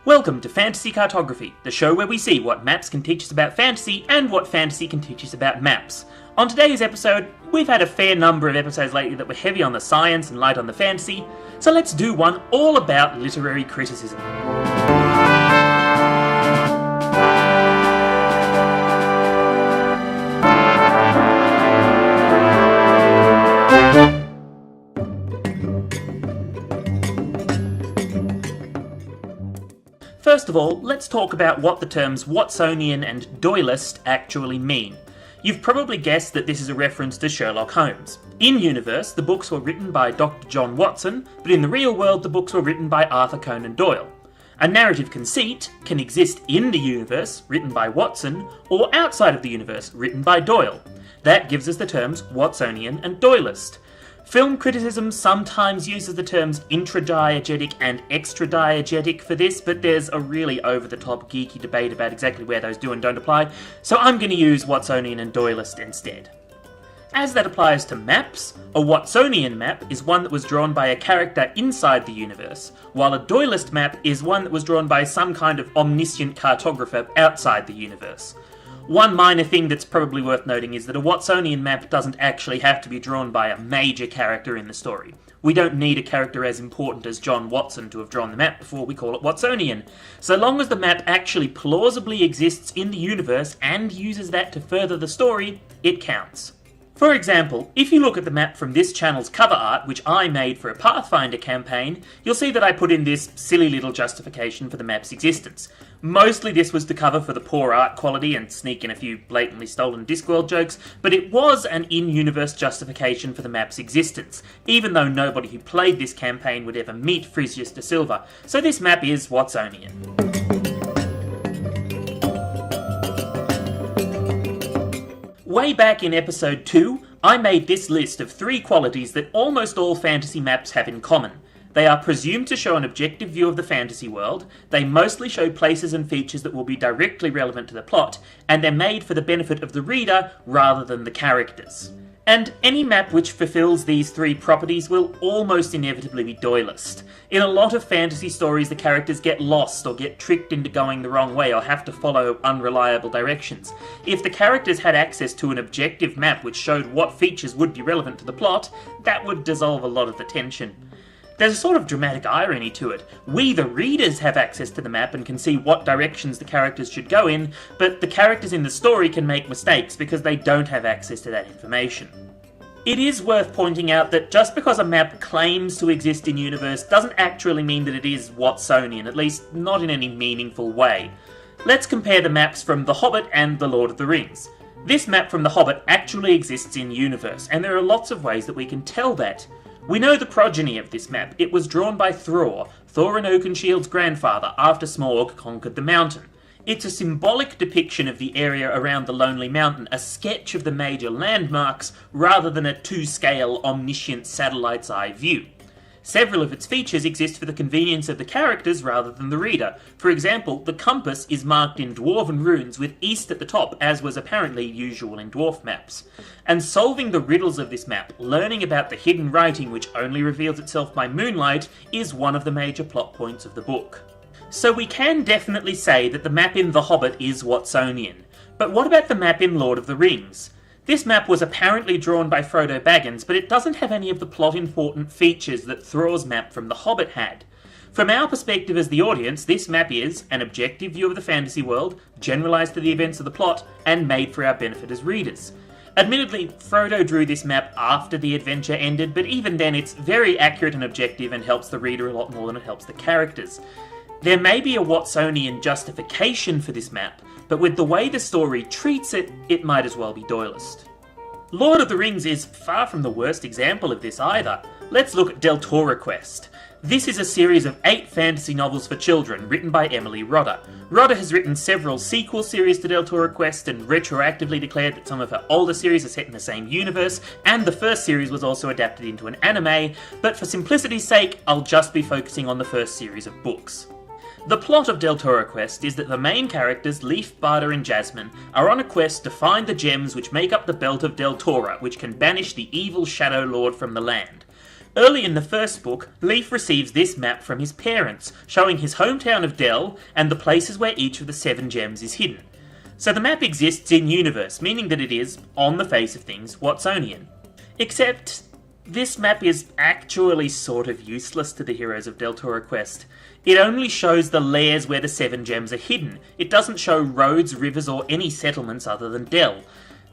Welcome to Fantasy Cartography, the show where we see what maps can teach us about fantasy and what fantasy can teach us about maps. On today's episode, we've had a fair number of episodes lately that were heavy on the science and light on the fantasy, so let's do one all about literary criticism. First of all, let's talk about what the terms Watsonian and Doylist actually mean. You've probably guessed that this is a reference to Sherlock Holmes. In universe, the books were written by Dr. John Watson, but in the real world the books were written by Arthur Conan Doyle. A narrative conceit can exist in the universe, written by Watson, or outside of the universe, written by Doyle. That gives us the terms Watsonian and Doylist. Film criticism sometimes uses the terms intradiegetic and extradiegetic for this, but there's a really over-the-top geeky debate about exactly where those do and don't apply, so I'm going to use Watsonian and Doylist instead. As that applies to maps, a Watsonian map is one that was drawn by a character inside the universe, while a Doylist map is one that was drawn by some kind of omniscient cartographer outside the universe. One minor thing that's probably worth noting is that a Watsonian map doesn't actually have to be drawn by a major character in the story. We don't need a character as important as John Watson to have drawn the map before we call it Watsonian. So long as the map actually plausibly exists in the universe and uses that to further the story, it counts. For example, if you look at the map from this channel's cover art, which I made for a Pathfinder campaign, you'll see that I put in this silly little justification for the map's existence. Mostly this was to cover for the poor art quality and sneak in a few blatantly stolen Discworld jokes, but it was an in-universe justification for the map's existence, even though nobody who played this campaign would ever meet Frisius de Silva, so this map is Watsonian. Way back in episode 2, I made this list of 3 qualities that almost all fantasy maps have in common. They are presumed to show an objective view of the fantasy world, they mostly show places and features that will be directly relevant to the plot, and they're made for the benefit of the reader rather than the characters. And any map which fulfills these 3 properties will almost inevitably be Doylist. In a lot of fantasy stories, the characters get lost or get tricked into going the wrong way or have to follow unreliable directions. If the characters had access to an objective map which showed what features would be relevant to the plot, that would dissolve a lot of the tension. There's a sort of dramatic irony to it. We, the readers, have access to the map and can see what directions the characters should go in, but the characters in the story can make mistakes because they don't have access to that information. It is worth pointing out that just because a map claims to exist in universe doesn't actually mean that it is Watsonian, at least not in any meaningful way. Let's compare the maps from The Hobbit and The Lord of the Rings. This map from The Hobbit actually exists in universe, and there are lots of ways that we can tell that. We know the progeny of this map. It was drawn by Thorin Oakenshield's grandfather after Smaug conquered the mountain. It's a symbolic depiction of the area around the Lonely Mountain, a sketch of the major landmarks, rather than a 2-scale omniscient satellite's eye view. Several of its features exist for the convenience of the characters rather than the reader. For example, the compass is marked in dwarven runes with east at the top, as was apparently usual in dwarf maps. And solving the riddles of this map, learning about the hidden writing which only reveals itself by moonlight, is one of the major plot points of the book. So we can definitely say that the map in The Hobbit is Watsonian. But what about the map in Lord of the Rings? This map was apparently drawn by Frodo Baggins, but it doesn't have any of the plot-important features that Thror's map from The Hobbit had. From our perspective as the audience, this map is an objective view of the fantasy world, generalised to the events of the plot, and made for our benefit as readers. Admittedly, Frodo drew this map after the adventure ended, but even then it's very accurate and objective and helps the reader a lot more than it helps the characters. There may be a Watsonian justification for this map, but with the way the story treats it, it might as well be Doylist. Lord of the Rings is far from the worst example of this either. Let's look at Deltora Quest. This is a series of 8 fantasy novels for children, written by Emily Rodda. Rodda has written several sequel series to Deltora Quest and retroactively declared that some of her older series are set in the same universe, and the first series was also adapted into an anime, but for simplicity's sake, I'll just be focusing on the first series of books. The plot of Deltora Quest is that the main characters, Leaf, Barda and Jasmine, are on a quest to find the gems which make up the Belt of Deltora, which can banish the evil Shadow Lord from the land. Early in the first book, Leaf receives this map from his parents, showing his hometown of Dell and the places where each of the 7 gems is hidden. So the map exists in-universe, meaning that it is, on the face of things, Watsonian. Except, this map is actually sort of useless to the heroes of Deltora Quest. It only shows the lairs where the 7 gems are hidden. It doesn't show roads, rivers, or any settlements other than Dell.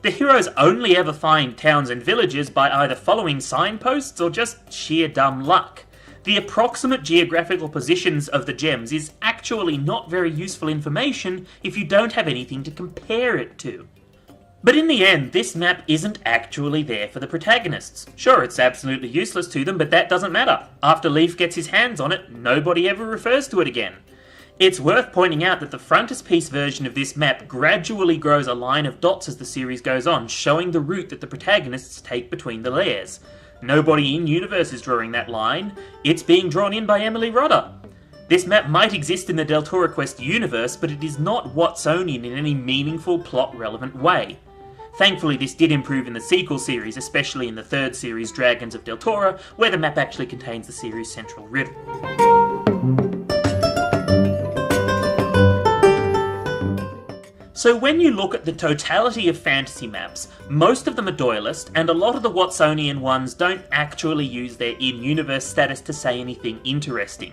The heroes only ever find towns and villages by either following signposts or just sheer dumb luck. The approximate geographical positions of the gems is actually not very useful information if you don't have anything to compare it to. But in the end, this map isn't actually there for the protagonists. Sure, it's absolutely useless to them, but that doesn't matter. After Leaf gets his hands on it, nobody ever refers to it again. It's worth pointing out that the frontispiece version of this map gradually grows a line of dots as the series goes on, showing the route that the protagonists take between the lairs. Nobody in-universe is drawing that line, it's being drawn in by Emily Rodder. This map might exist in the Deltora Quest universe, but it is not Watsonian in any meaningful, plot-relevant way. Thankfully, this did improve in the sequel series, especially in the 3rd series, Dragons of Deltora, where the map actually contains the series' central riddle. So when you look at the totality of fantasy maps, most of them are Doylist, and a lot of the Watsonian ones don't actually use their in-universe status to say anything interesting.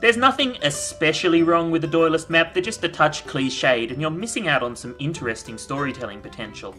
There's nothing especially wrong with the Doylist map, they're just a touch cliched, and you're missing out on some interesting storytelling potential.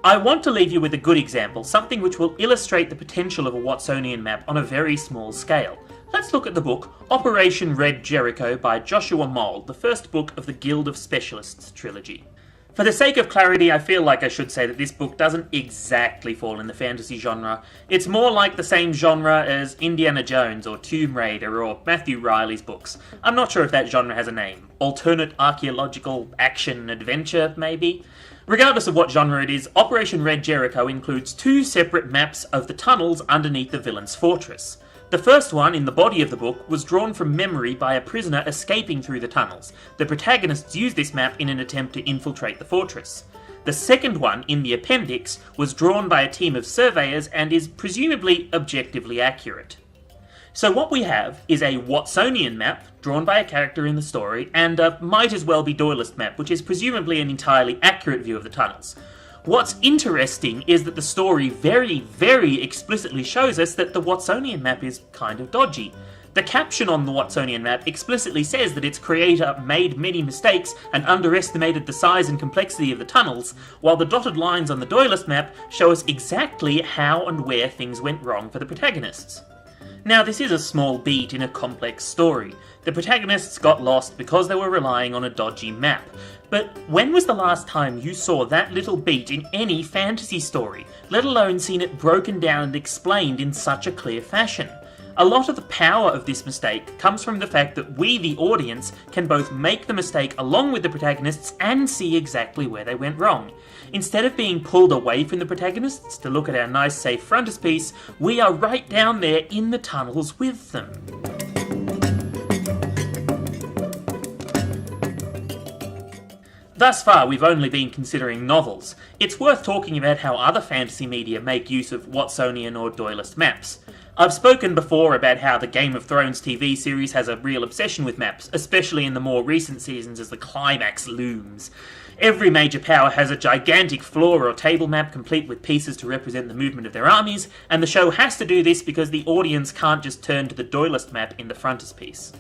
I want to leave you with a good example, something which will illustrate the potential of a Watsonian map on a very small scale. Let's look at the book Operation Red Jericho by Joshua Moll, the first book of the Guild of Specialists trilogy. For the sake of clarity, I feel like I should say that this book doesn't exactly fall in the fantasy genre. It's more like the same genre as Indiana Jones or Tomb Raider or Matthew Riley's books. I'm not sure if that genre has a name. Alternate archaeological action adventure, maybe? Regardless of what genre it is, Operation Red Jericho includes 2 separate maps of the tunnels underneath the villain's fortress. The first one, in the body of the book, was drawn from memory by a prisoner escaping through the tunnels. The protagonists use this map in an attempt to infiltrate the fortress. The second one, in the appendix, was drawn by a team of surveyors and is presumably objectively accurate. So what we have is a Watsonian map, drawn by a character in the story, and a might as well be Doylist map, which is presumably an entirely accurate view of the tunnels. What's interesting is that the story very, very explicitly shows us that the Watsonian map is kind of dodgy. The caption on the Watsonian map explicitly says that its creator made many mistakes and underestimated the size and complexity of the tunnels, while the dotted lines on the Doylist map show us exactly how and where things went wrong for the protagonists. Now, this is a small beat in a complex story. The protagonists got lost because they were relying on a dodgy map. But when was the last time you saw that little beat in any fantasy story, let alone seen it broken down and explained in such a clear fashion? A lot of the power of this mistake comes from the fact that we, the audience, can both make the mistake along with the protagonists and see exactly where they went wrong. Instead of being pulled away from the protagonists to look at our nice safe frontispiece, we are right down there in the tunnels with them. Thus far, we've only been considering novels. It's worth talking about how other fantasy media make use of Watsonian or Doylist maps. I've spoken before about how the Game of Thrones TV series has a real obsession with maps, especially in the more recent seasons as the climax looms. Every major power has a gigantic floor or table map complete with pieces to represent the movement of their armies, and the show has to do this because the audience can't just turn to the Doylist map in the frontispiece.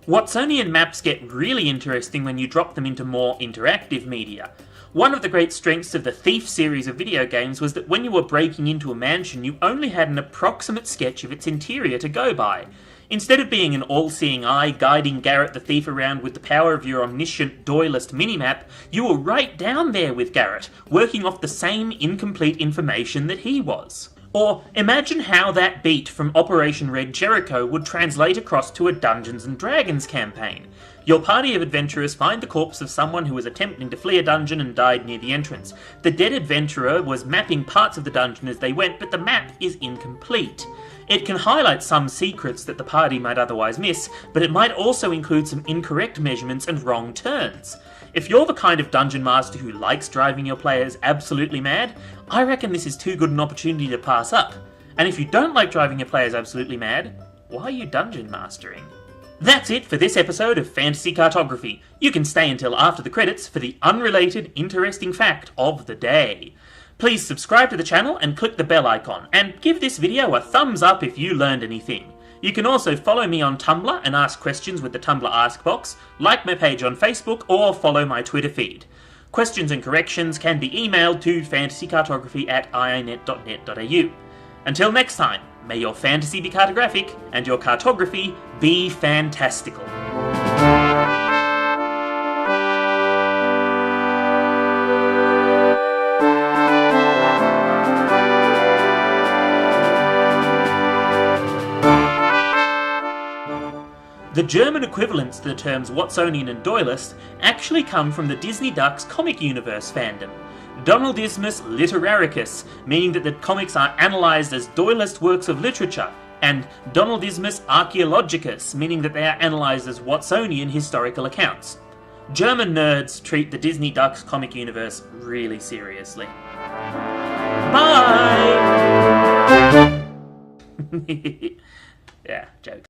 Watsonian maps get really interesting when you drop them into more interactive media. One of the great strengths of the Thief series of video games was that when you were breaking into a mansion, you only had an approximate sketch of its interior to go by. Instead of being an all-seeing eye guiding Garrett the Thief around with the power of your omniscient Doylist minimap, you were right down there with Garrett, working off the same incomplete information that he was. Or imagine how that beat from Operation Red Jericho would translate across to a Dungeons & Dragons campaign. Your party of adventurers find the corpse of someone who was attempting to flee a dungeon and died near the entrance. The dead adventurer was mapping parts of the dungeon as they went, but the map is incomplete. It can highlight some secrets that the party might otherwise miss, but it might also include some incorrect measurements and wrong turns. If you're the kind of dungeon master who likes driving your players absolutely mad, I reckon this is too good an opportunity to pass up. And if you don't like driving your players absolutely mad, why are you dungeon mastering? That's it for this episode of Fantasy Cartography. You can stay until after the credits for the unrelated, interesting fact of the day. Please subscribe to the channel and click the bell icon, and give this video a thumbs up if you learned anything. You can also follow me on Tumblr and ask questions with the Tumblr Ask box, like my page on Facebook, or follow my Twitter feed. Questions and corrections can be emailed to fantasycartography@iinet.net.au. Until next time, may your fantasy be cartographic and your cartography be fantastical. The German equivalents to the terms Watsonian and Doylist actually come from the Disney Ducks comic universe fandom. Donaldismus literaricus, meaning that the comics are analysed as Doylist works of literature, and Donaldismus archaeologicus, meaning that they are analysed as Watsonian historical accounts. German nerds treat the Disney Ducks comic universe really seriously. Bye! Yeah, joke.